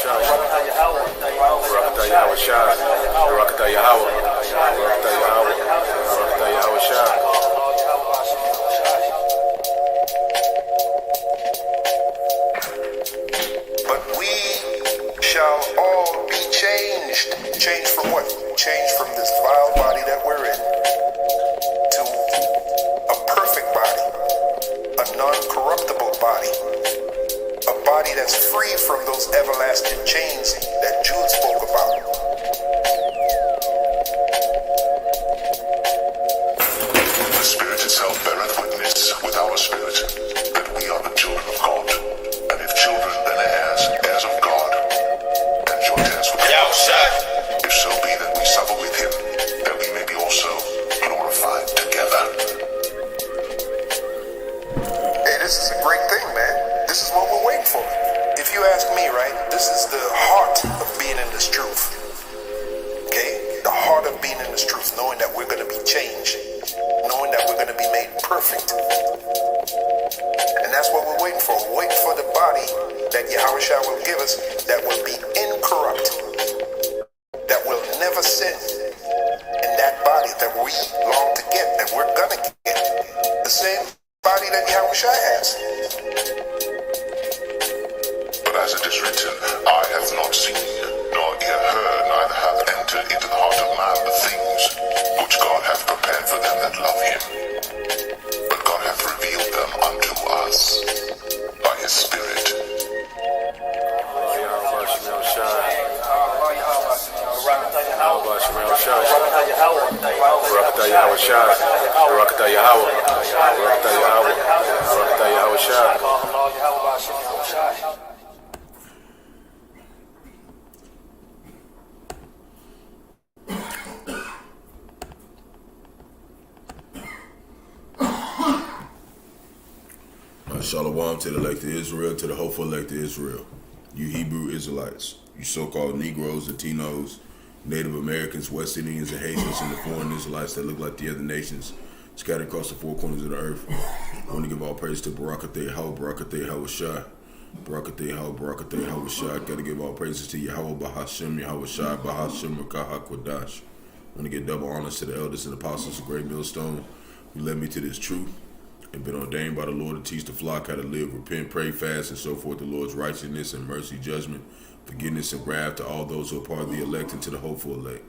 Rawchaa, Yahawashi, Rawchaa, Yahawah, Rawchaa, Yahawah, Rawchaa, Yahawashi. But we shall all be changed. Changed from what? Changed from this vile body that we're in to a perfect body, a non-corruptible body, a body that's free from those everlasting chains that Jude spoke about. The Spirit itself beareth witness with our spirit that we are the children of God. And if children, then heirs, heirs of God, and joint heirs with Christ. If so be that we suffer with him, that we may be also glorified together. Hey, this is a great thing, man. This is what we're waiting for. If you ask me, right, this is the heart of being in this truth. Okay? The heart of being in this truth, knowing that we're going to be changed, knowing that we're going to be made perfect. And that's what we're waiting for. We're waiting for the body that Yahawashi will give us that will be incorrupt, that will never sin. And that body that we long to get, that we're going to get, the same body that Yahawashi has. But as it is written, eye hath not seen, nor ear heard, neither hath entered into the heart of man the things which God hath prepared for them that love him. But God hath revealed them unto us by his Spirit. Rawchaa, Yahawashi, Rawchaa, Yahawah, Rawchaa, Yahawah, Rawchaa, Yahawashi. Shalom to the elect of Israel, to the hopeful elect of Israel. You Hebrew Israelites, you so-called Negroes, Latinos, Native Americans, West Indians, and Haitians, and the foreign Israelites that look like the other nations scattered across the four corners of the earth. I want to give all praise to Barak, Yahawah, Barak, Yahawashi, Barak, Yahawah, Barak, Yahawashi. I got to give all praises to Yahawah, Bahasham, Yahawashi, Bahasham, Qadash. I want to give double honors to the elders and apostles of Great Millstone who led me to this truth and been ordained by the Lord to teach the flock how to live, repent, pray, fast, and so forth, the Lord's righteousness and mercy, judgment, forgiveness, and wrath to all those who are part of the elect and to the hopeful elect.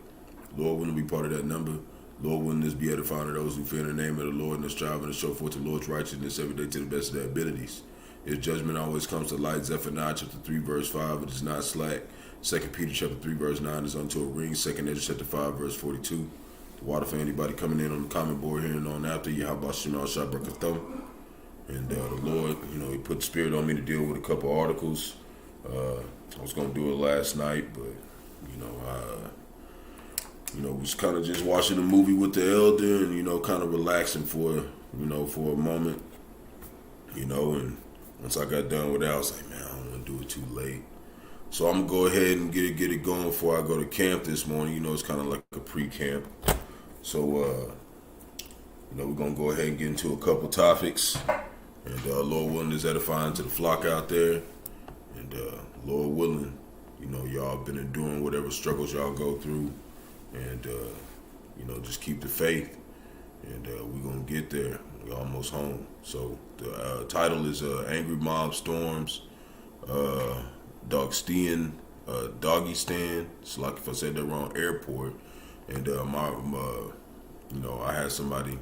Lord, wouldn't be part of that number. Lord, wouldn't this be edifying to those who fear the name of the Lord and are striving to show forth the Lord's righteousness every day to the best of their abilities. His judgment always comes to light. Zephaniah chapter 3, verse 5, it is not slack. 2 Peter chapter 3, verse 9 is unto a ring. 2 Ezra chapter 5, verse 42. The water for anybody coming in on the comment board here and on after. Yahawashi, Atham. And the Lord, he put the spirit on me to deal with a couple articles. I was going to do it last night, but, I was kind of just watching a movie with the elder and, kind of relaxing for a moment, and once I got done with that, I was like, man, I don't want to do it too late. So I'm going to go ahead and get it going before I go to camp this morning. It's kind of like a pre-camp. So, we're going to go ahead and get into a couple topics. And Lord willing is edifying to the flock out there. And Lord willing, y'all been enduring whatever struggles y'all go through. And, just keep the faith. And we're going to get there. We're almost home. So the title is Angry Mob Storms, Dagestan, it's like if I said that wrong, airport. And I had somebody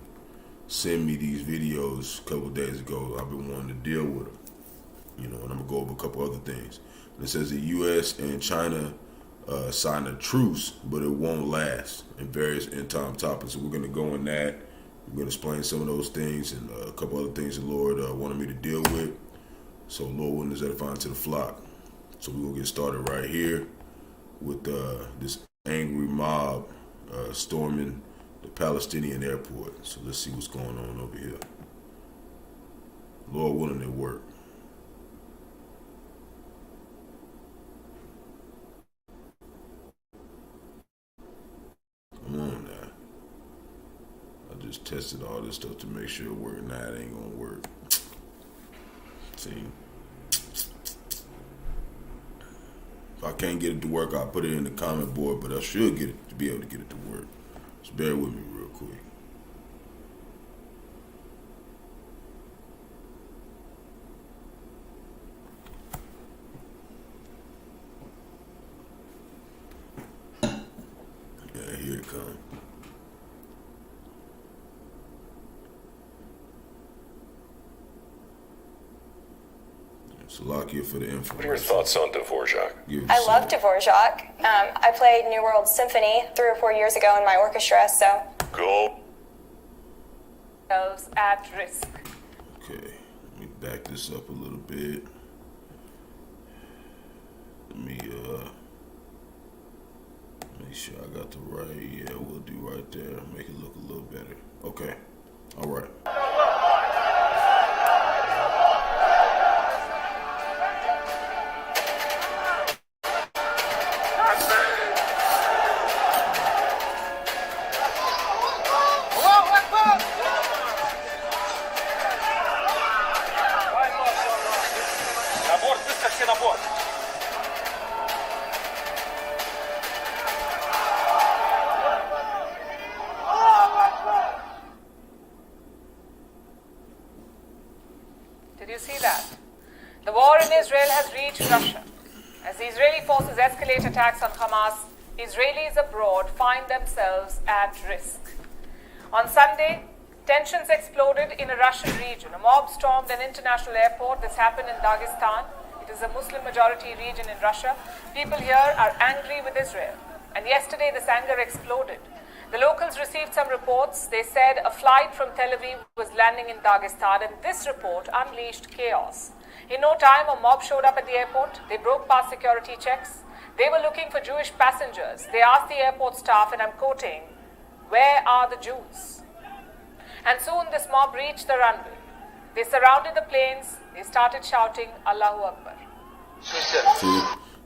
send me these videos a couple of days ago. I've been wanting to deal with them, and I'm gonna go over a couple other things. And it says the U.S. and China signed a truce, but it won't last, in various end-time topics. So we're gonna go in that. We're gonna explain some of those things and a couple other things the Lord wanted me to deal with. So Lord willing is edifying to the flock. So we're gonna get started right here with this angry mob storming the Palestinian airport. So let's see what's going on over here. Lord willing, it work. Come on now. I just tested all this stuff to make sure it worked. Nah, it ain't gonna work. See? If I can't get it to work, I'll put it in the comment board, but I should get it to be able to get it to work. Just bear with me real quick. Yeah, here it comes. Salakia for the info. What are your thoughts on Dvorak? I love Dvorak. I played New World Symphony 3 or 4 years ago in my orchestra, so. Go. At risk. Okay, let me back this up a little bit. Let me make sure I got the right. Yeah, we'll do right there. Make it look a little better. Okay, all right. Did you see that? The war in Israel has reached Russia. As the Israeli forces escalate attacks on Hamas, Israelis abroad find themselves at risk. On Sunday, tensions exploded in a Russian region. A mob stormed an international airport. This happened in Dagestan. It is a Muslim-majority region in Russia. People here are angry with Israel. And yesterday, this anger exploded. The locals received some reports. They said a flight from Tel Aviv was landing in Dagestan, and this report unleashed chaos. In no time, a mob showed up at the airport. They broke past security checks. They were looking for Jewish passengers. They asked the airport staff, and I'm quoting, "Where are the Jews?" And soon this mob reached the runway. They surrounded the planes. They started shouting, "Allahu Akbar."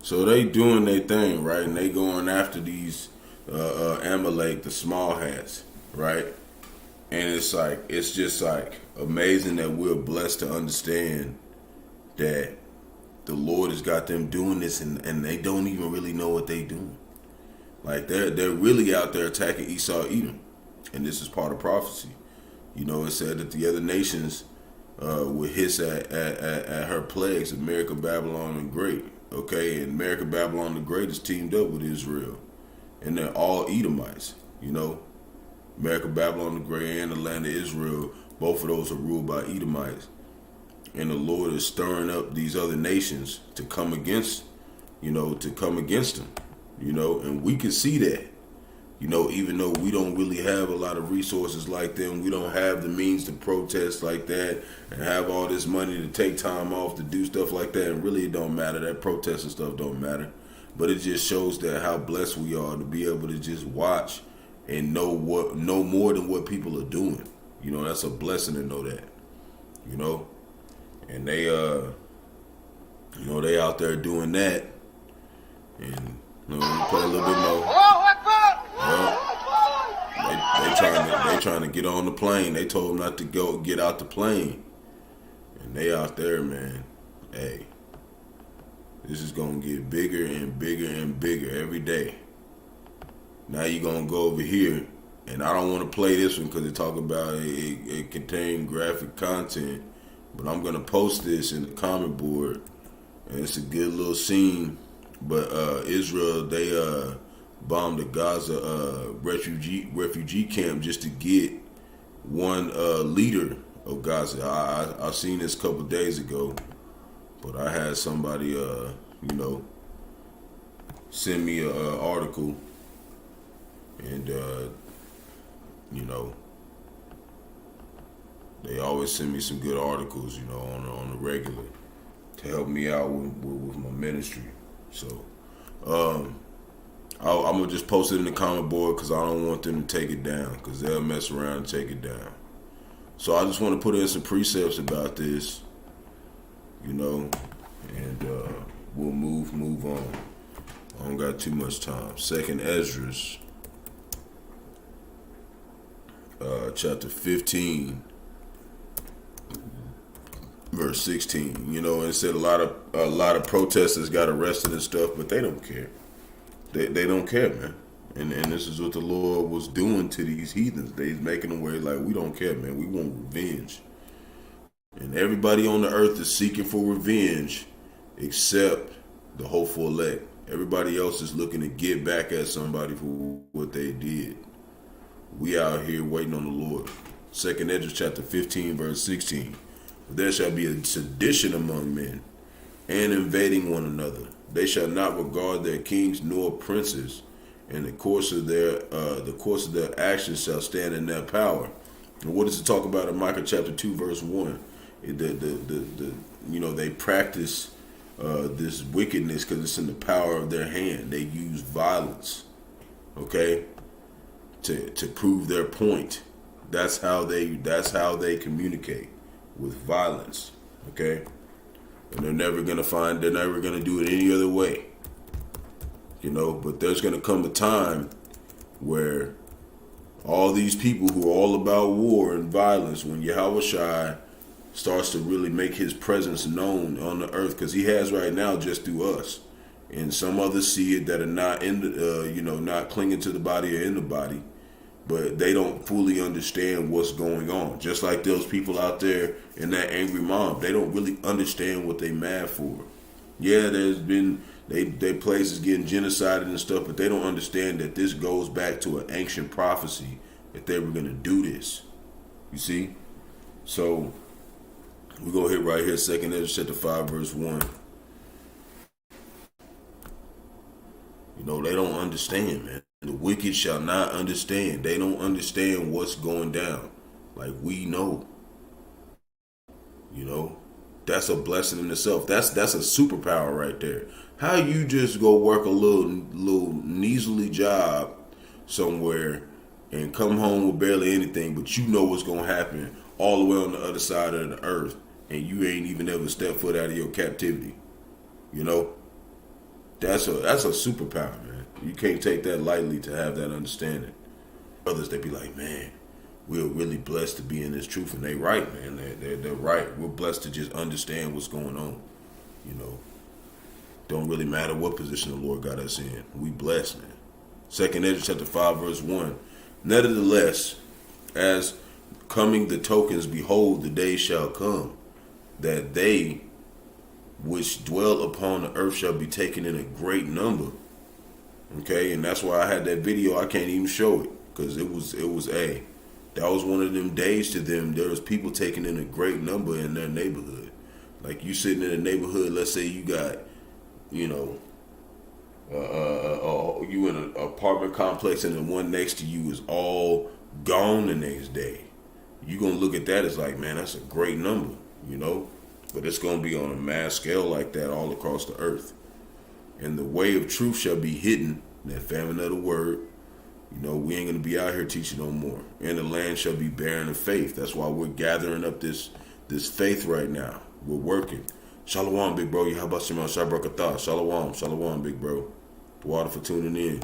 So they doing their thing, right? And they going after these Amalek, the small hats, right? And it's just like amazing that we're blessed to understand that the Lord has got them doing this, and they don't even really know what they doing. Like they're really out there attacking Esau, Edom, and this is part of prophecy. You know, it said that the other nations would hiss at her plagues, America, Babylon, and Great. Okay, and America, Babylon, the Great is teamed up with Israel, and they're all Edomites. You know, America, Babylon, the Great, and the land of Israel, both of those are ruled by Edomites. And the Lord is stirring up these other nations to come against, them, and we can see that, even though we don't really have a lot of resources like them, we don't have the means to protest like that and have all this money to take time off to do stuff like that. And really it don't matter. That protest and stuff don't matter. But it just shows that how blessed we are to be able to just watch and know more than what people are doing. That's a blessing to know that, and they they out there doing that, and we play a little bit more. They trying to get on the plane. They told them not to get out the plane, and they out there, man. Hey, this is gonna get bigger and bigger and bigger every day. Now you're gonna go over here, and I don't want to play this one because it talk about it contain graphic content. But I'm going to post this in the comment board, and it's a good little scene. But Israel, they bombed the Gaza refugee camp just to get one leader of Gaza. I seen this a couple of days ago, but I had somebody, send me an article, and, they always send me some good articles, on the regular to help me out with my ministry. So, I'm going to just post it in the comment board because I don't want them to take it down because they'll mess around and take it down. So I just want to put in some precepts about this, and we'll move on. I don't got too much time. Second Esdras, chapter 15. verse 16. You know, and it said a lot of protesters got arrested and stuff, but they don't care. They don't care, man. And this is what the Lord was doing to these heathens. They's making them way like, we don't care, man. We want revenge. And everybody on the earth is seeking for revenge except the hopeful elect. Everybody else is looking to get back at somebody for what they did. We out here waiting on the Lord. 2nd Ezra chapter 15 verse 16. There shall be a sedition among men, and invading one another. They shall not regard their kings nor princes, and the course of their actions shall stand in their power. And what does it talk about in Micah chapter 2 verse 1? They practice this wickedness because it's in the power of their hand. They use violence, okay, to prove their point. That's how they communicate, with violence, okay. And they're never gonna do it any other way, you know. But there's gonna come a time where all these people who are all about war and violence, when Yahawashi starts to really make his presence known on the earth, because he has right now just through us, and some others see it that are not in the, not clinging to the body or in the body, but they don't fully understand what's going on. Just like those people out there in that angry mob, they don't really understand what they mad for. Yeah, there's been they places getting genocided and stuff, but they don't understand that this goes back to an ancient prophecy that they were gonna do this. You see, so we're gonna hit right here, 2nd Ezra chapter 5 verse 1. You know, they don't understand, man. The wicked shall not understand. They don't understand what's going down. Like we know. You know, that's a blessing in itself. That's a superpower right there. How you just go work a little measly job somewhere and come home with barely anything, but you know what's gonna happen all the way on the other side of the earth, and you ain't even ever stepped foot out of your captivity. You know, that's a superpower, man. You can't take that lightly to have that understanding. Others, they be like, man, we're really blessed to be in this truth, and they right, man. They're right. We're blessed to just understand what's going on. You know, don't really matter what position the Lord got us in. We blessed, man. 2nd Ezra chapter 5 verse 1. Nevertheless, as coming the tokens, behold, the day shall come that they which dwell upon the earth shall be taken in a great number. Okay, and that's why I had that video. I can't even show it because that was one of them days to them. There was people taken in a great number in their neighborhood. Like you sitting in a neighborhood, let's say you got, you in an apartment complex and the one next to you is all gone the next day. You gonna look at that as like, man, that's a great number, you know. But it's gonna be on a mass scale like that all across the earth. And the way of truth shall be hidden, that famine of the word. You know, we ain't gonna be out here teaching no more. And the land shall be barren of faith. That's why we're gathering up this faith right now. We're working. Shalom, big bro. Yahawashi, Shabrakatah. Shalom, big bro. The water for tuning in.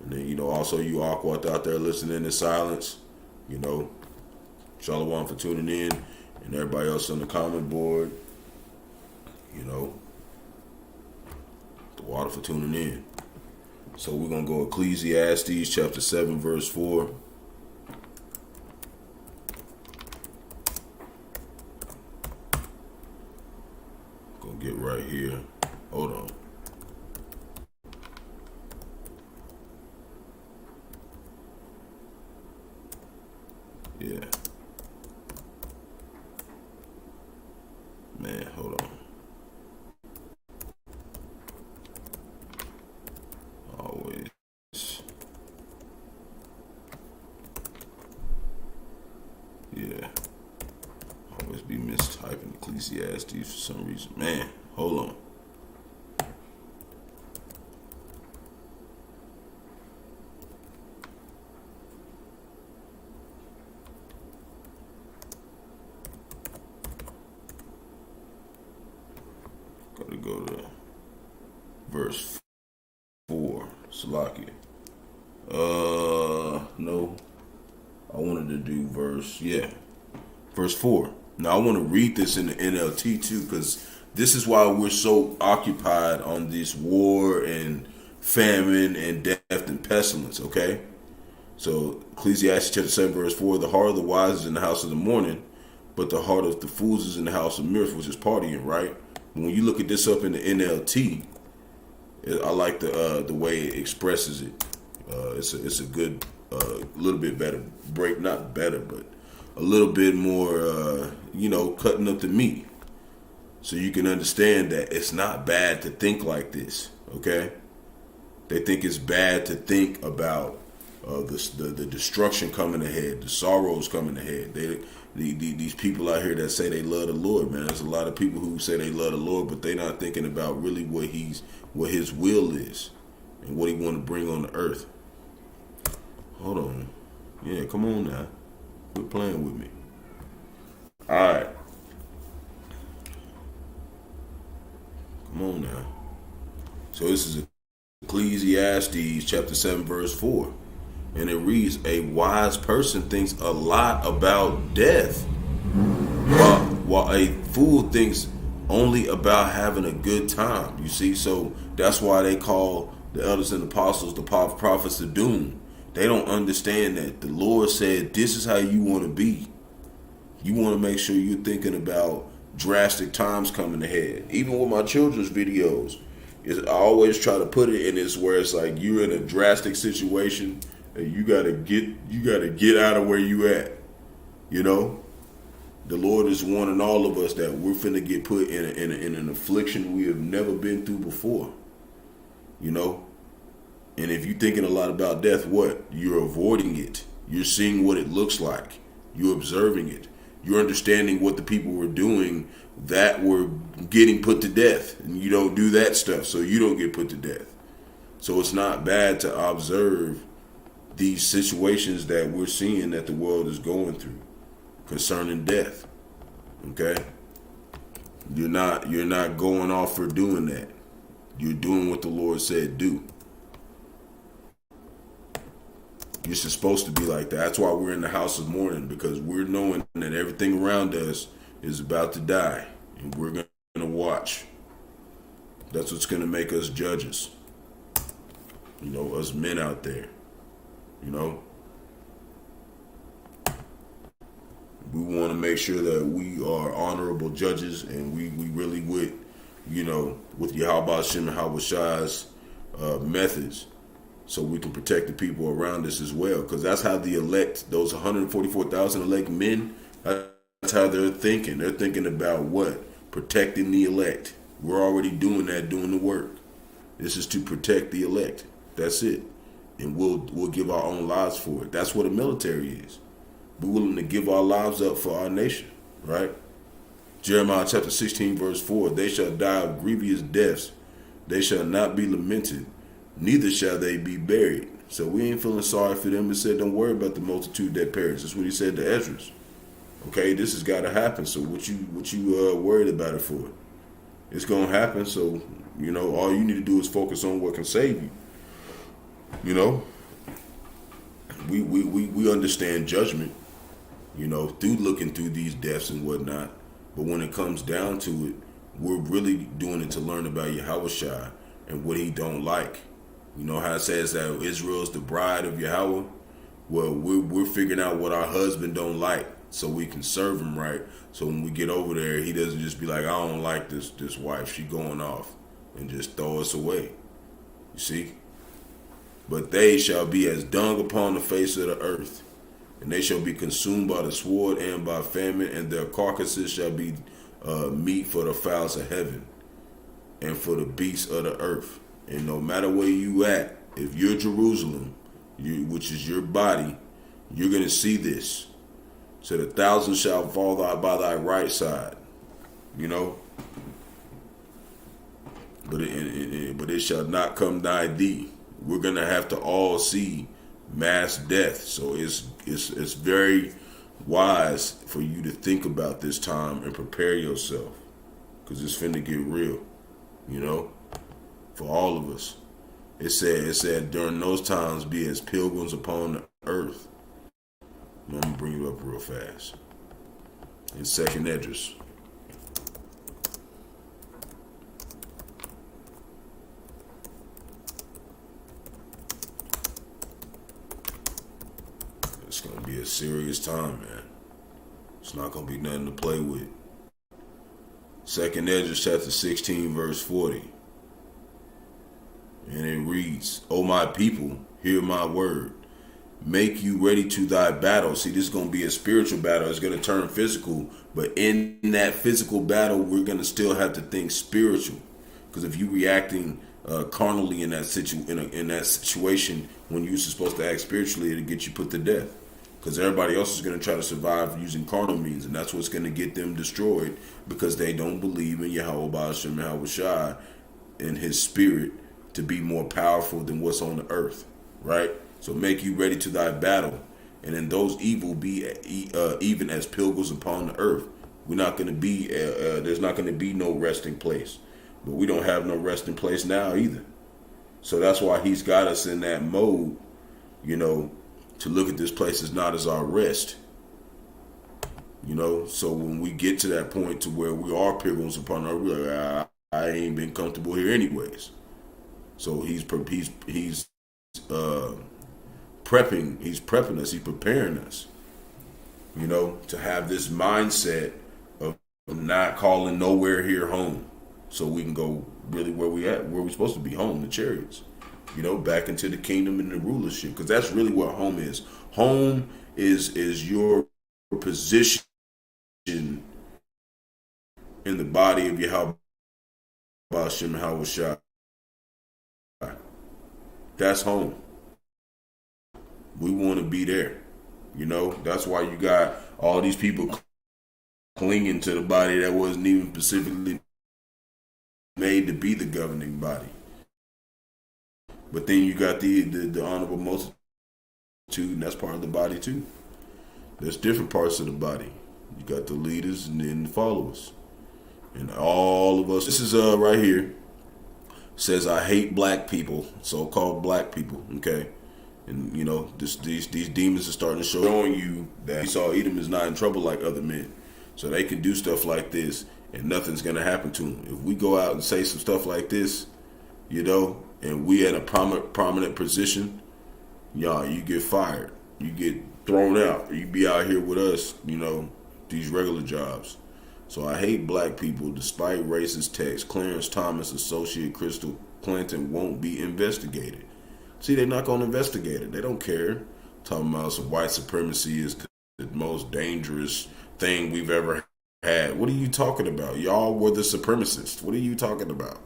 And then, you know, also you Aquat out there listening in silence. You know, Shalom for tuning in. And everybody else on the comment board. You know, the water for tuning in. So we're going to go Ecclesiastes chapter 7 verse 4. Gonna get right here. Hold on. Yeah. Man, hold on. Always. Yeah. Always be mistyping Ecclesiastes for some reason. Man, hold on. Gotta go to verse 4. Salakia. No. I wanted to do verse 4. Now I want to read this in the NLT too, because this is why we're so occupied on this war and famine and death and pestilence, okay? So Ecclesiastes chapter 7 verse 4, the heart of the wise is in the house of the mourning, but the heart of the fools is in the house of mirth, which is partying, right? When you look at this up in the NLT, I like the way it expresses it. It's a good, little bit better break, not better, but a little bit more, cutting up the meat. So you can understand that it's not bad to think like this, okay? They think it's bad to think about the destruction coming ahead, the sorrows coming ahead. These people out here that say they love the Lord, man. There's a lot of people who say they love the Lord, but they're not thinking about really what His will is and what He want to bring on the earth. Hold on, yeah, come on now, quit playing with me. All right. Come on now. So this is Ecclesiastes chapter 7 verse 4. And it reads, a wise person thinks a lot about death, while a fool thinks only about having a good time. You see, so that's why they call the elders and apostles the prophets of doom. They don't understand that the Lord said this is how you want to be. You want to make sure you're thinking about drastic times coming ahead. Even with my children's videos, I always try to put it in this where it's like you're in a drastic situation and you gotta get out of where you at. You know, the Lord is warning all of us that we're finna get put in an affliction we have never been through before. You know, and if you're thinking a lot about death, what? You're avoiding it. You're seeing what it looks like. You're observing it. You're understanding what the people were doing that were getting put to death. And you don't do that stuff, so you don't get put to death. So it's not bad to observe these situations that we're seeing that the world is going through concerning death. Okay? You're not going off for doing that. You're doing what the Lord said do. You're supposed to be like that. That's why we're in the house of mourning, because we're knowing that everything around us is about to die, and we're going to watch. That's what's going to make us judges. You know, us men out there. You know, we want to make sure that we are honorable judges, and we really with Bahasham and Yahawashi's methods, so we can protect the people around us as well. Because that's how the elect, those 144,000 elect men, that's how they're thinking. They're thinking about what? Protecting the elect. We're already doing that, doing the work. This is to protect the elect. That's it. And we'll give our own lives for it. That's what the military is. We're willing to give our lives up for our nation, right? Jeremiah chapter 16 verse 4, they shall die of grievous deaths. They shall not be lamented, neither shall they be buried. So we ain't feeling sorry for them. It said, don't worry about the multitude that perish. That's what he said to Ezra. Okay, this has got to happen. So what you worried about it for? It's gonna happen. So all you need to do is focus on what can save you. You know, we understand judgment, through looking through these deaths and whatnot. But when it comes down to it, we're really doing it to learn about Yahawashi and what He don't like. You know how it says that Israel's the bride of Yahawah? Well, we're figuring out what our husband don't like so we can serve him right. So when we get over there, he doesn't just be like, I don't like this wife, she going off, and just throw us away. You see? But they shall be as dung upon the face of the earth, and they shall be consumed by the sword and by famine, and their carcasses shall be meat for the fowls of heaven and for the beasts of the earth. And no matter where you at, if you're Jerusalem, which is your body, you're going to see this. So 1,000 shall fall by thy right side, but it shall not come nigh thee. We're going to have to all see mass death. So it's very wise for you to think about this time and prepare yourself, because it's finna get real, for all of us. It said during those times be as pilgrims upon the earth. I'm going to bring you up real fast. in second Esdras. It's going to be a serious time, man. It's not going to be nothing to play with. Second Esdras chapter 16, verse 40. And it reads, O my people, hear my word. Make you ready to thy battle. See, this is going to be a spiritual battle. It's going to turn physical. But in that physical battle, we're going to still have to think spiritual. Because if you're reacting carnally in that situation, when you're supposed to act spiritually, it'll get you put to death. Because everybody else is going to try to survive using carnal means. And that's what's going to get them destroyed. Because they don't believe in Yahawah, Bahasham, Yahawashi, and his spirit to be more powerful than what's on the earth. Right? So make you ready to thy battle, and then those evil be even as pilgrims upon the earth. We're not going to be, there's not going to be no resting place. But we don't have no resting place now either. So that's why he's got us in that mode, you know, to look at this place as not as our rest. You know, so when we get to that point to where we are pilgrims upon the earth, we're like, I ain't been comfortable here anyways. So he's prepping us, he's preparing us, you know, to have this mindset of not calling nowhere here home, so we can go really where we're supposed to be, home, the chariots, you know, back into the kingdom and the rulership, because that's really what home is. Home is your position in the body of Yahawah, Bahasham, Yahawashi. That's home. We want to be there. You know, that's why you got all these people clinging to the body that wasn't even specifically made to be the governing body. But then you got the honorable multitude, and that's part of the body too. There's different parts of the body. You got the leaders and then the followers. And all of us, this is right here, says I hate black people, so-called black people, okay? And, you know, these demons are starting to showing you that Esau Edom is not in trouble like other men. So they can do stuff like this, and nothing's going to happen to them. If we go out and say some stuff like this, you know, and we in a prominent position, y'all, you get fired. You get thrown out. You be out here with us, you know, these regular jobs. So I hate black people despite racist texts. Clarence Thomas, associate Crystal Clinton, won't be investigated. See, they're not going to investigate it. They don't care. Talking about some white supremacy is the most dangerous thing we've ever had. What are you talking about? Y'all were the supremacists. What are you talking about?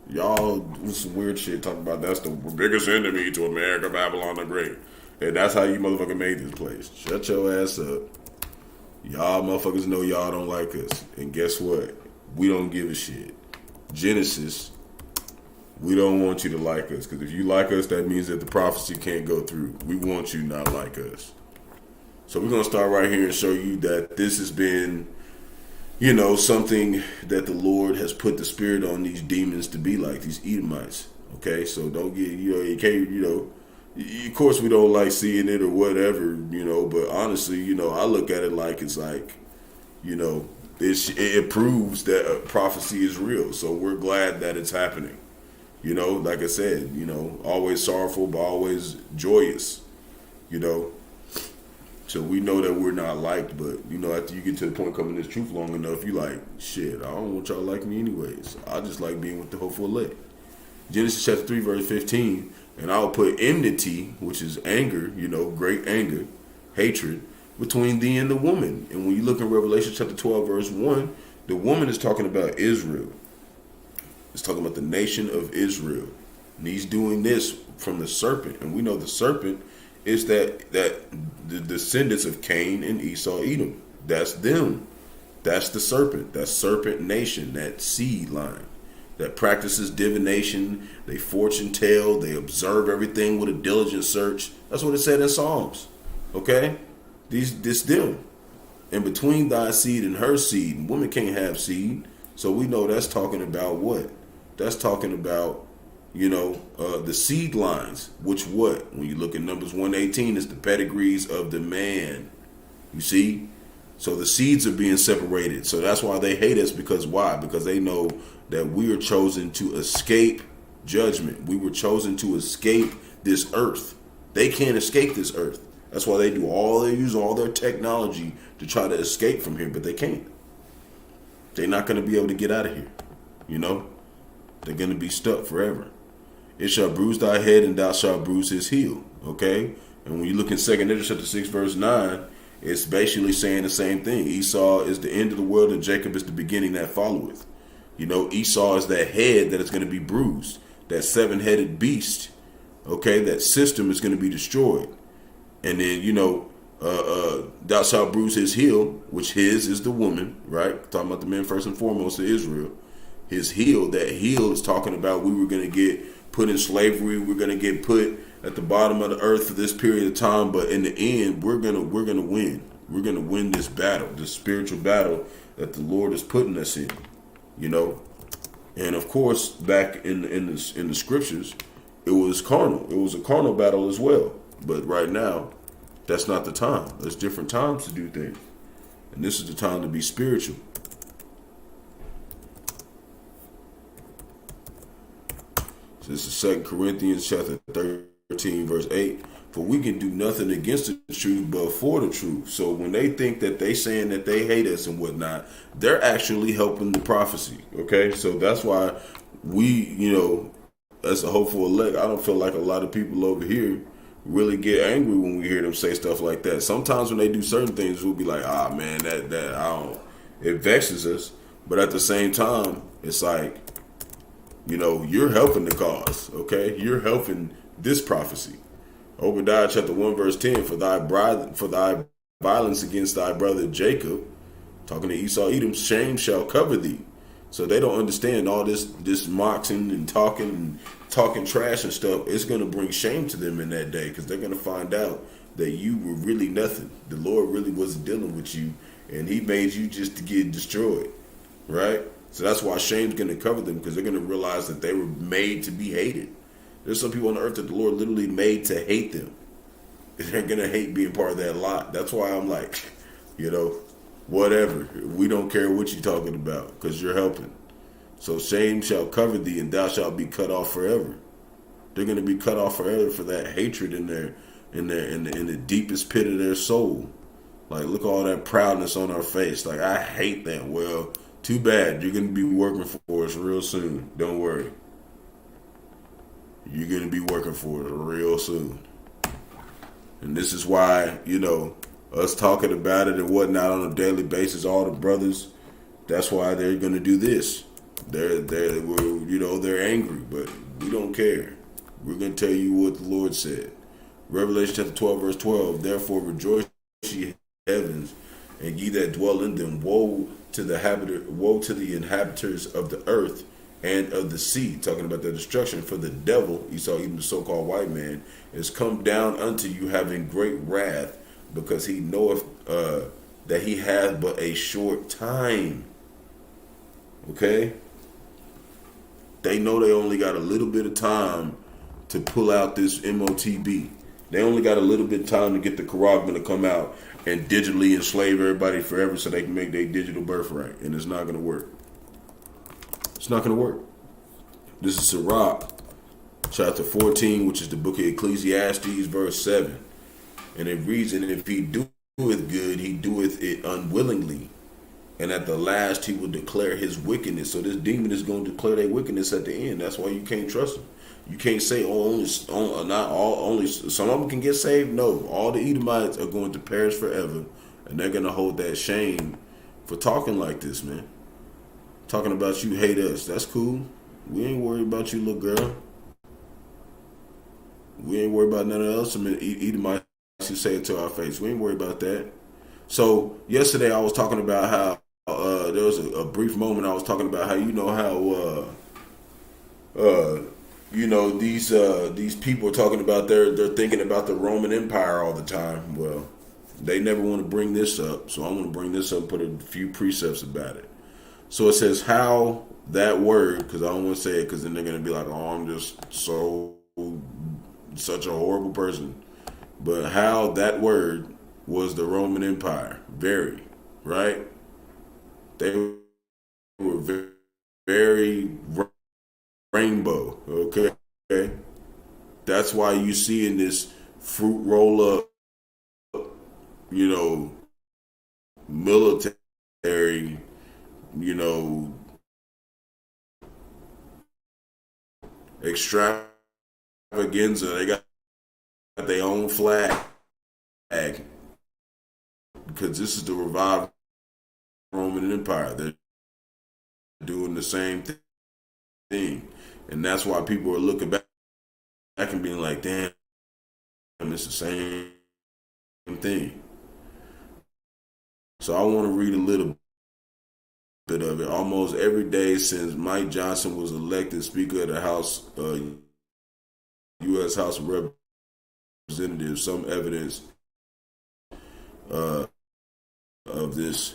Y'all with some weird shit talking about that's the biggest enemy to America, Babylon the Great. And that's how you motherfucker made this place. Shut your ass up. Y'all motherfuckers know y'all don't like us. And guess what? We don't give a shit. Genesis, we don't want you to like us. Because if you like us, that means that the prophecy can't go through. We want you not like us. So we're going to start right here and show you that this has been, you know, something that the Lord has put the spirit on these demons to be like, these Edomites. Okay? So don't get, you know, you can't, you know, of course we don't like seeing it or whatever, you know, but honestly, you know, I look at it like it's like, you know, it proves that prophecy is real. So we're glad that it's happening. You know, like I said, you know, always sorrowful, but always joyous, you know. So we know that we're not liked, but, you know, after you get to the point coming this truth long enough, you like, shit, I don't want y'all to like me anyways. I just like being with the hopeful elect. Genesis chapter 3, verse 15, and I'll put enmity, which is anger, you know, great anger, hatred, between thee and the woman. And when you look in Revelation chapter 12, verse 1, the woman is talking about Israel. It's talking about the nation of Israel. And he's doing this from the serpent. And we know the serpent is that the descendants of Cain and Esau Edom. That's them. That's the serpent. That serpent nation, that seed line that practices divination. They fortune tell. They observe everything with a diligent search. That's what it said in Psalms. Okay? This them. And between thy seed and her seed, women can't have seed. So we know that's talking about what? That's talking about, you know, the seed lines, which what? When you look at Numbers 118, it's the pedigrees of the man. You see? So the seeds are being separated. So that's why they hate us, because why? Because they know that we are chosen to escape judgment. We were chosen to escape this earth. They can't escape this earth. That's why they use all their technology to try to escape from here, but they can't. They're not going to be able to get out of here. You know? They're going to be stuck forever. It shall bruise thy head, and thou shalt bruise his heel. Okay? And when you look in 2 Ezra chapter 6, verse 9, it's basically saying the same thing. Esau is the end of the world, and Jacob is the beginning that followeth. You know, Esau is that head that is going to be bruised. That 7-headed beast, okay, that system is going to be destroyed. And then, you know, thou shalt bruise his heel, which his is the woman, right? Talking about the men first and foremost of Israel. His heel, that heel is talking about we were going to get put in slavery. We're going to get put at the bottom of the earth for this period of time, but in the end, we're gonna win. We're gonna win this battle, this spiritual battle that the Lord is putting us in. You know, and of course, back in the scriptures, it was carnal. It was a carnal battle as well. But right now, that's not the time. There's different times to do things, and this is the time to be spiritual. So this is 2 Corinthians chapter 13, verse 8. For we can do nothing against the truth but for the truth. So when they think that they saying that they hate us and whatnot, they're actually helping the prophecy. Okay, so that's why we, you know, as a hopeful elect, I don't feel like a lot of people over here really get angry when we hear them say stuff like that. Sometimes when they do certain things, we'll be like, man, that I don't. It vexes us, but at the same time, it's like, you know, you're helping the cause. Okay, you're helping this prophecy. Obadiah chapter 1 verse 10, for thy violence against thy brother Jacob, talking to Esau, Edom, shame shall cover thee. So they don't understand all this moxing and talking trash and stuff. It's going to bring shame to them in that day, because they're going to find out that you were really nothing. The Lord really wasn't dealing with you, and he made you just to get destroyed, right? So that's why shame's going to cover them, because they're going to realize that they were made to be hated. There's some people on the earth that the Lord literally made to hate them. They're going to hate being part of that lot. That's why I'm like, you know, whatever. We don't care what you're talking about, because you're helping. So shame shall cover thee, and thou shalt be cut off forever. They're going to be cut off forever for that hatred in the deepest pit of their soul. Like, look at all that proudness on our face. Like, I hate that. Well, too bad. You're going to be working for us real soon. Don't worry. You're going to be working for it real soon. And this is why, you know, us talking about it and whatnot on a daily basis, all the brothers, that's why they're going to do this. They're angry, but we don't care. We're going to tell you what the Lord said. Revelation chapter 12, verse 12, therefore rejoice ye heavens, and ye that dwell in them. Woe to the inhabitants of the earth and of the sea, talking about their destruction. For the devil, Esau, even the so-called white man, is come down unto you having great wrath, because he knoweth that he hath but a short time. Okay? They know they only got a little bit of time to pull out this MOTB. They only got a little bit of time to get the Qarabah to come out and digitally enslave everybody forever so they can make their digital birthright. And it's not going to work. It's not going to work. This is Sirach, chapter 14, which is the book of Ecclesiastes, verse 7. And it reads, and if he doeth good, he doeth it unwillingly. And at the last, he will declare his wickedness. So this demon is going to declare their wickedness at the end. That's why you can't trust them. You can't say, only some of them can get saved. No, all the Edomites are going to perish forever. And they're going to hold that shame for talking like this, man. Talking about you hate us. That's cool. We ain't worried about you, little girl. We ain't worried about none else. I mean, Edomites who say it to our face. We ain't worried about that. So yesterday I was talking about how there was a brief moment I was talking about how these people are talking about they're thinking about the Roman Empire all the time. Well, they never want to bring this up, so I'm going to bring this up and put a few precepts about it. So it says how that word, because I don't want to say it because then they're going to be like, oh, I'm just such a horrible person. But how that word was the Roman Empire. Very. right? They were very, very rainbow, okay? That's why you see in this fruit roll up, military, extravaganza. They got their own flag because this is the revived Roman Empire. They're doing the same thing, and that's why people are looking back and being like, "Damn, it's the same thing." So I want to read a little bit of it. Almost every day since Mike Johnson was elected Speaker of the House, U.S. House of Representatives, some evidence of this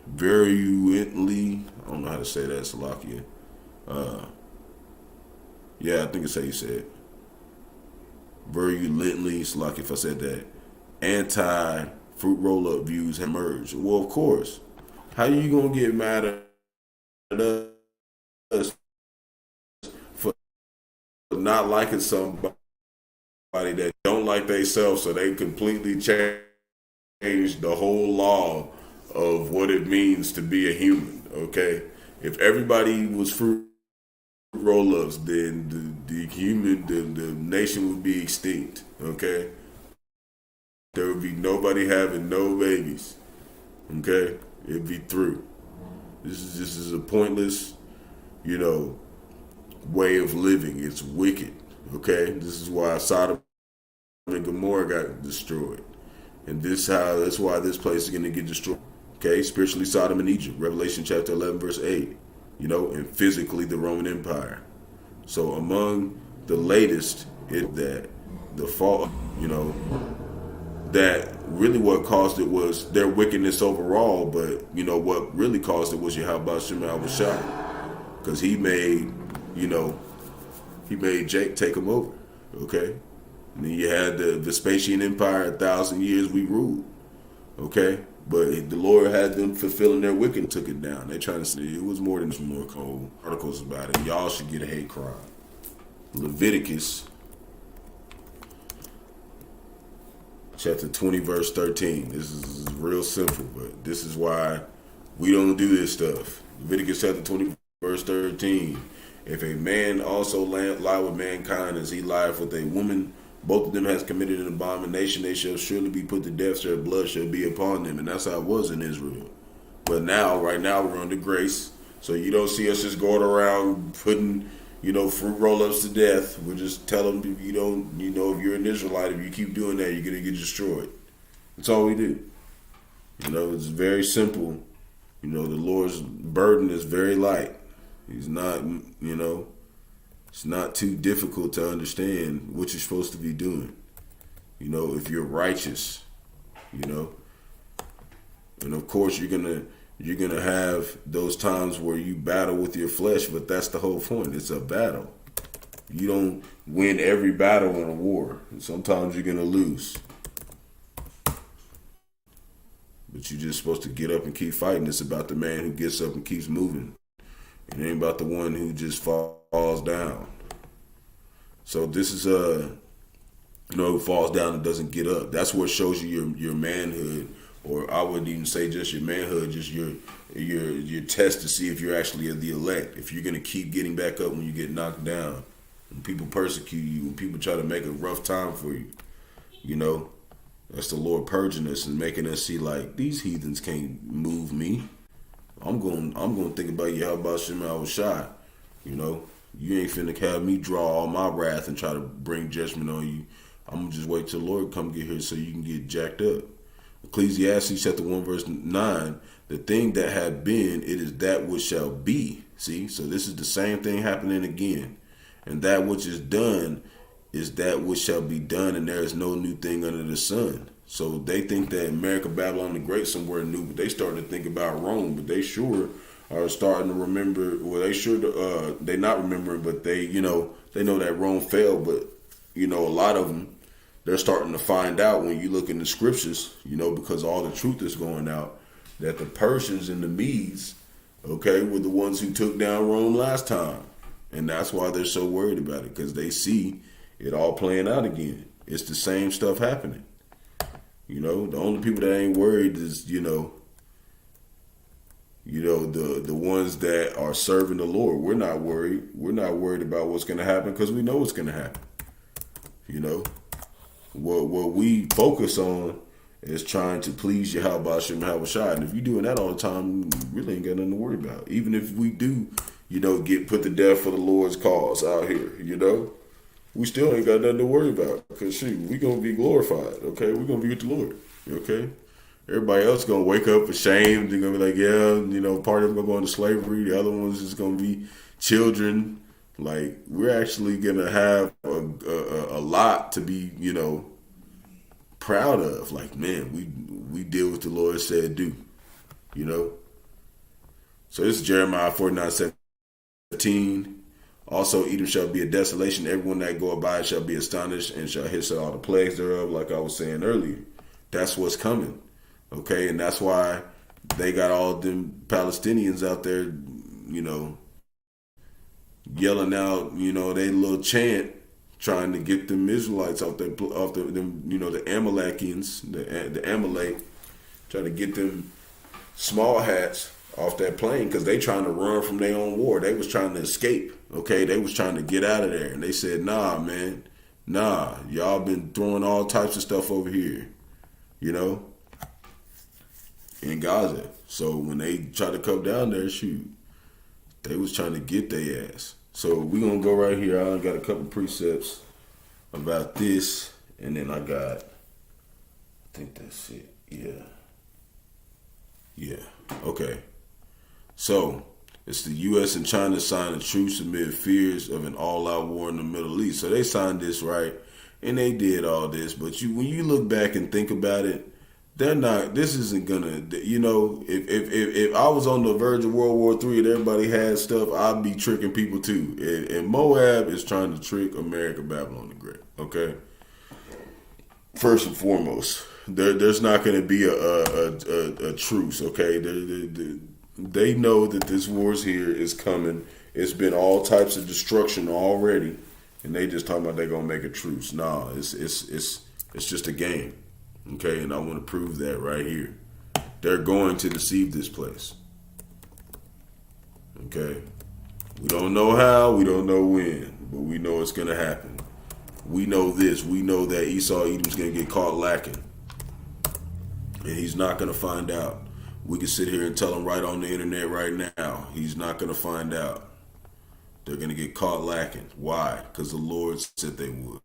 virulently, I don't know how to say that, Slovakia. Yeah, I think it's how you say it. Virulently, Slovakia, if I said that, anti-fruit roll-up views have emerged. Well, of course. How you gonna get mad at us for not liking somebody that don't like themselves, so they completely change the whole law of what it means to be a human, okay? If everybody was fruit roll-ups, then the nation would be extinct, okay? There would be nobody having no babies, okay? It'd be through. This is a pointless, way of living. It's wicked, okay? This is why Sodom and Gomorrah got destroyed. And that's why this place is going to get destroyed. Okay, spiritually Sodom and Egypt, Revelation chapter 11, verse 8, and physically the Roman Empire. So among the latest is that the fall, that really what caused it was their wickedness overall, but what really caused it was Yahawashi, because he made Jake take him over, okay? And then you had the Vespasian Empire, 1,000 years we ruled, okay? But the Lord had them fulfilling their wicked, took it down. They trying to say it was more than some more cold articles about it. Y'all should get a hate crime. Leviticus chapter 20, verse 13. This is real simple, but this is why we don't do this stuff. Leviticus chapter 20, verse 13. If a man also lie with mankind as he lieth with a woman, both of them has committed an abomination, they shall surely be put to death, their blood shall be upon them. And that's how it was in Israel. But right now we're under grace. So you don't see us just going around putting, fruit roll-ups to death. We'll just tell them if you don't, if you're an Israelite, if you keep doing that, you're going to get destroyed. That's all we do. It's very simple. The Lord's burden is very light. He's not, it's not too difficult to understand what you're supposed to be doing. If you're righteous, and of course you're gonna have those times where you battle with your flesh, but that's the whole point. It's a battle. You don't win every battle in a war. Sometimes you're gonna lose. But you're just supposed to get up and keep fighting. It's about the man who gets up and keeps moving. It ain't about the one who just falls down. So this is who falls down and doesn't get up. That's what shows you your manhood, or I wouldn't even say just your manhood, just your test to see if you're actually the elect. If you're gonna keep getting back up when you get knocked down, when people persecute you, when people try to make a rough time for you, that's the Lord purging us and making us see like these heathens can't move me. I'm going to think about Yahawashi. You ain't finna have me draw all my wrath and try to bring judgment on you. I'm going to just wait till the Lord come get here so you can get jacked up. Ecclesiastes chapter 1 verse 9, the thing that had been, it is that which shall be. See, so this is the same thing happening again. And that which is done is that which shall be done, and there is no new thing under the sun. So they think that America, Babylon the Great somewhere new, but they starting to think about Rome, but they sure are starting to remember, they're not remembering, but they know that Rome fell, but a lot of them, they're starting to find out when you look in the scriptures, you know, because all the truth is going out, that the Persians and the Medes, okay, were the ones who took down Rome last time. And that's why they're so worried about it, because they see it all playing out again. It's the same stuff happening. You know, the only people that ain't worried is, you know, the ones that are serving the Lord. We're not worried. We're not worried about what's going to happen because we know what's going to happen. You know, what we focus on is trying to please Yahawah, Bahasham, Yahawashi. And if you're doing that all the time, you really ain't got nothing to worry about. Even if we do, you know, get put to death for the Lord's cause out here, you know, we still ain't got nothing to worry about because, shoot, we going to be glorified, okay? We're going to be with the Lord, okay? Everybody else going to wake up ashamed. They're going to be like, yeah, you know, part of them going to go into slavery. The other ones is going to be children. Like, we're actually going to have a lot to be, you know, proud of. Like, man, we did what the Lord said do, you know? So this is Jeremiah 49:17. Also, Edom shall be a desolation. Everyone that goeth by it shall be astonished and shall hiss at all the plagues thereof, like I was saying earlier. That's what's coming, okay? And that's why they got all them Palestinians out there, you know, yelling out, you know, they little chant, trying to get them Israelites off them, you know, the Amalekians, the Amalek, trying to get them small hats off that plane because they trying to run from their own war. They was trying to escape, okay? They was trying to get out of there. And they said, nah, man, nah, y'all been throwing all types of stuff over here, you know, in Gaza. So when they tried to come down there, shoot, they was trying to get their ass. So we going to go right here. I got a couple precepts about this. And then I think that's it. Yeah. Okay. So, it's the U.S. and China signed a truce amid fears of an all-out war in the Middle East. So they signed this, right? And they did all this. But when you look back and think about it, this isn't gonna, you know, if I was on the verge of World War III and everybody had stuff, I'd be tricking people too. And Moab is trying to trick America, Babylon the Great, okay? First and foremost, there's not going to be a truce, okay? They know that this war's here, is coming. It's been all types of destruction already, and they just talking about they're going to make a truce. Nah, it's just a game, okay? And I want to prove that right here. They're going to deceive this place, okay? We don't know how, we don't know when, but we know it's going to happen. We know this. We know that Esau Edom's going to get caught lacking. And he's not going to find out. We can sit here and tell him right on the internet right now. He's not going to find out. They're going to get caught lacking. Why? Because the Lord said they would.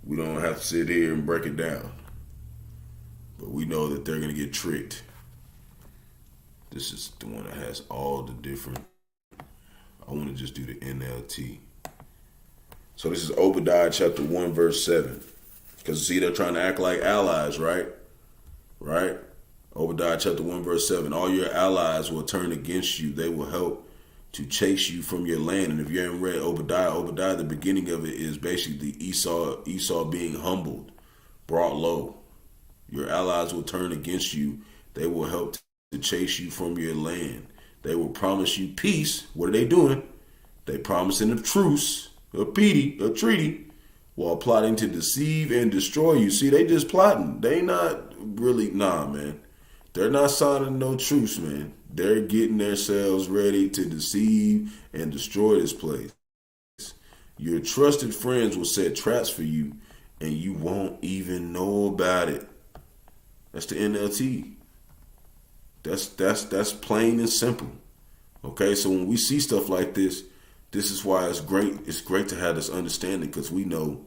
We don't have to sit here and break it down. But we know that they're going to get tricked. This is the one that has all the different. I want to just do the NLT. So this is Obadiah chapter 1, verse 7. Because see, they're trying to act like allies, right? Right? Obadiah chapter 1, verse 7. All your allies will turn against you. They will help to chase you from your land. And if you haven't read Obadiah, the beginning of it is basically Esau being humbled, brought low. Your allies will turn against you. They will help to chase you from your land. They will promise you peace. What are they doing? They promising a truce. A treaty, while plotting to deceive and destroy you. See, they just plotting. They not really, man. They're not signing no truce, man. They're getting themselves ready to deceive and destroy this place. Your trusted friends will set traps for you, and you won't even know about it. That's the NLT. That's plain and simple. Okay, so when we see stuff like this, this is why it's great. It's great to have this understanding because we know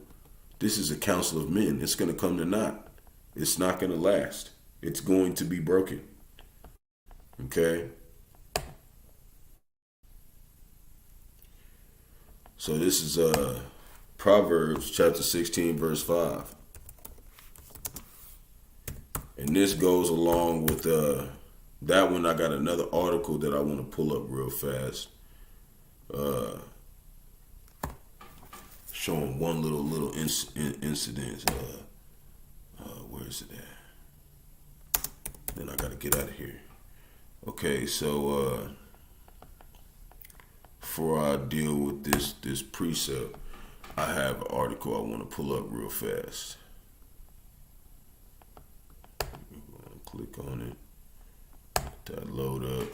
this is a council of men. It's going to come to naught. It's not going to last. It's going to be broken. Okay? So this is Proverbs chapter 16, verse 5. And this goes along with that one. I got another article that I want to pull up real fast. showing one little incident. Where is it at? Then I gotta get out of here. Okay, so before I deal with this precept, I have an article I want to pull up real fast. Click on it. That load up.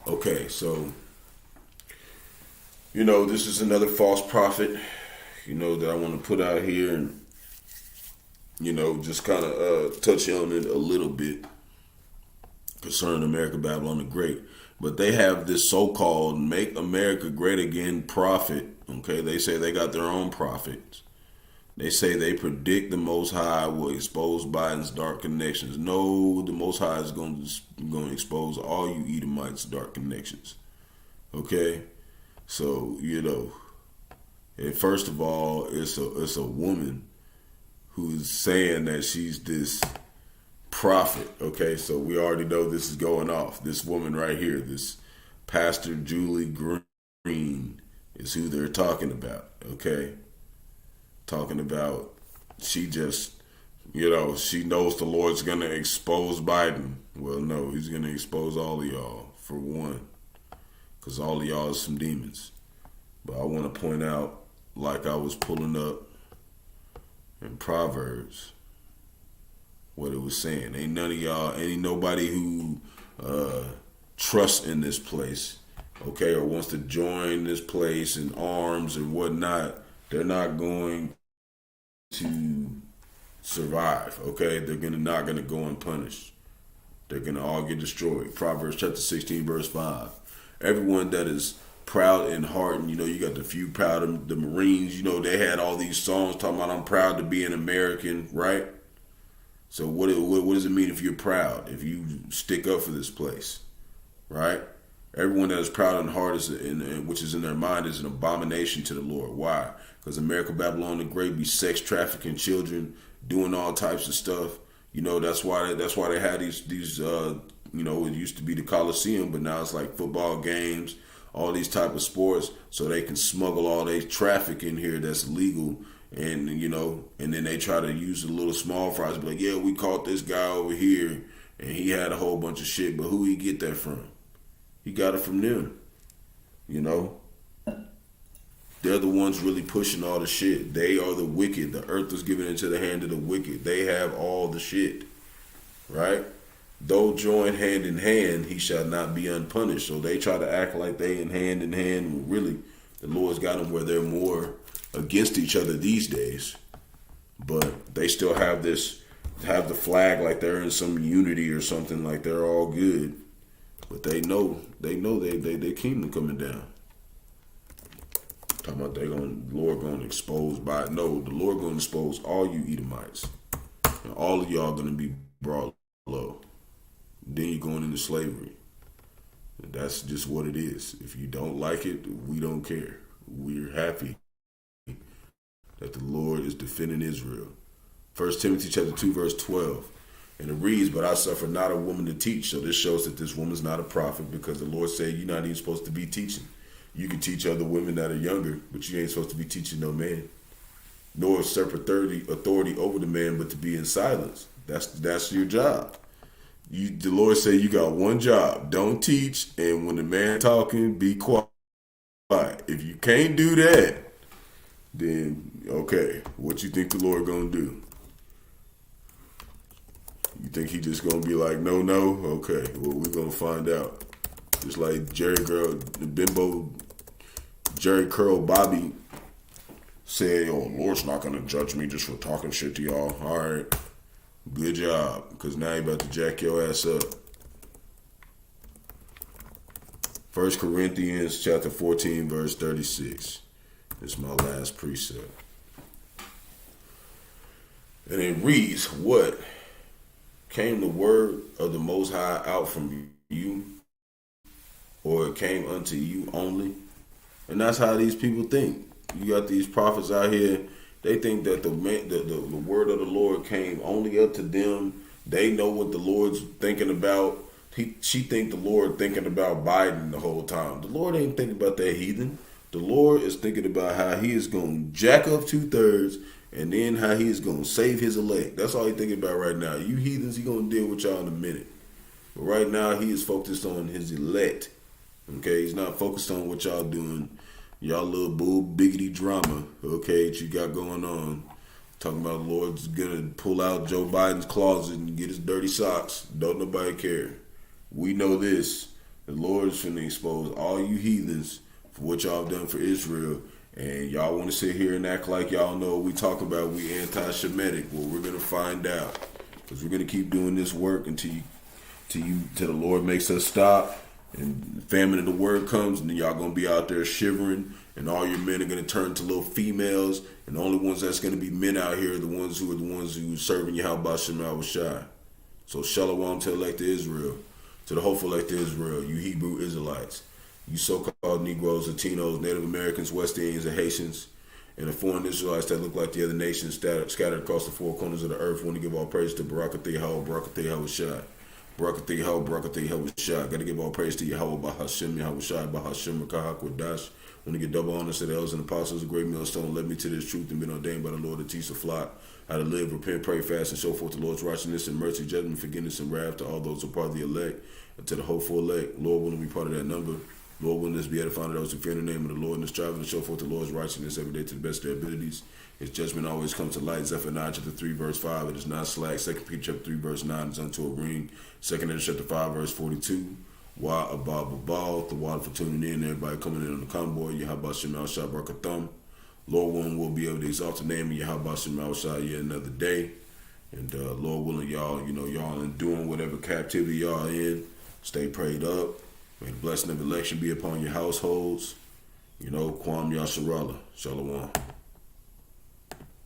Okay, so this is another false prophet, that I want to put out here and just kind of touch on it a little bit concerning America, Babylon the Great. But they have this so-called Make America Great Again prophet. Okay, they say they got their own prophets. They say they predict the Most High will expose Biden's dark connections. No, the Most High is going to expose all you Edomites' dark connections. Okay, so and first of all, it's a woman who's saying that she's this prophet. Okay, so we already know this is going off. This woman right here, this Pastor Julie Green, is who they're talking about. Okay, talking about she just, she knows the Lord's gonna expose Biden. Well, no, he's gonna expose all of y'all for one, because all of y'all is some demons. But I want to point out, like I was pulling up in Proverbs, what it was saying. Ain't none of y'all, ain't nobody who trusts in this place, okay, or wants to join this place in arms and whatnot. They're not going to survive, okay? They're not gonna go unpunished. They're gonna all get destroyed. Proverbs chapter 16, verse 5. Everyone that is proud in heart, and you got the few proud of the Marines, they had all these songs talking about I'm proud to be an American, right? So what does it mean if you're proud, if you stick up for this place, right? Everyone that is proud in heart, which is in their mind, is an abomination to the Lord. Why? Because America, Babylon the Great be sex trafficking children, doing all types of stuff. That's why they had these it used to be the Coliseum, but now it's like football games, all these type of sports, so they can smuggle all their traffic in here that's legal. And and then they try to use the little small fries, be like, yeah, we caught this guy over here and he had a whole bunch of shit, but who he get that from? He got it from them. They're the ones really pushing all the shit. They are the wicked. The earth was given into the hand of the wicked. They have all the shit, right? Though joined hand in hand, he shall not be unpunished. So they try to act like they in hand. Really, the Lord's got them where they're more against each other these days. But they still have the flag like they're in some unity or something, like they're all good. But they know their kingdom coming down. Talking about the Lord gonna expose Biden. No, the Lord gonna expose all you Edomites. And all of y'all gonna be brought low. Then you're going into slavery. And that's just what it is. If you don't like it, we don't care. We're happy that the Lord is defending Israel. 1 Timothy chapter 2, verse 12. And it reads, but I suffer not a woman to teach. So this shows that this woman's not a prophet, because the Lord said you're not even supposed to be teaching. You can teach other women that are younger, but you ain't supposed to be teaching no man. Nor usurp authority over the man, but to be in silence. That's your job. The Lord said you got one job. Don't teach, and when the man talking, be quiet. If you can't do that, then okay, what you think the Lord gonna do? You think he just gonna be like, no? Okay, well, we're gonna find out. Just like Jerry Curl Bobby said, oh, Lord's not gonna judge me just for talking shit to y'all. All right, good job, because now you about to jack your ass up. 1 Corinthians chapter 14, verse 36. It's my last precept. And it reads, what? Came the word of the Most High out from you, or it came unto you only? And that's how these people think. You got these prophets out here, they think that the word of the Lord came only up to them. They know what the Lord's thinking about. She think the Lord thinking about Biden the whole time. The Lord ain't thinking about that heathen. The Lord is thinking about how he is going to jack up 2/3 and then how he is going to save his elect. That's all he's thinking about right now. You heathens, he going to deal with y'all in a minute. But right now, he is focused on his elect. Okay, he's not focused on what y'all doing. Y'all little bull biggity drama, okay, that you got going on. Talking about the Lord's gonna pull out Joe Biden's closet and get his dirty socks. Don't nobody care. We know this. The Lord is finna expose all you heathens for what y'all have done for Israel. And y'all want to sit here and act like y'all know what we talk about. We anti-Shemitic. Well, we're gonna find out. Because we're gonna keep doing this work until the Lord makes us stop. And the famine of the word comes, and then y'all gonna be out there shivering, and all your men are gonna turn to little females, and the only ones that's gonna be men out here are the ones who are serving Yahawashi. So shalom to elect Israel, to the hopeful elect Israel, you Hebrew Israelites, you so-called Negroes, Latinos, Native Americans, West Indians, and Haitians, and the foreign Israelites that look like the other nations scattered across the four corners of the earth. Want to give all praise to Barak, Yahawashi. Barak, Yahawashi. Gotta give all praise to Yahawah, Bahasham, Yahawashi, Bahasham, Qadash. Want to give double honor to the elders and apostles, a great millstone, led me to this truth and been ordained by the Lord to teach the flock how to live, repent, pray, fast, and show forth the Lord's righteousness and mercy, judgment, forgiveness, and wrath to all those who are part of the elect, and to the hopeful elect. Lord willing, be part of that number. Lord willing, us be edifying those who fear the name of the Lord and striving to show forth the Lord's righteousness every day to the best of their abilities. His judgment always comes to light. Zephaniah chapter 3, verse 5. It is not slack. 2 Peter chapter 3, verse 9 is unto a ring. 2 Peter chapter 5, verse 42. Why above the water for tuning in. Everybody coming in on the convoy. Yahawashi Barak Atham. Lord willing, we'll be able to exalt the name of Yahawashi yet another day. And Lord willing, y'all enduring whatever captivity y'all in. Stay prayed up. May the blessing of election be upon your households. Kwam Yasharallah. Shalom.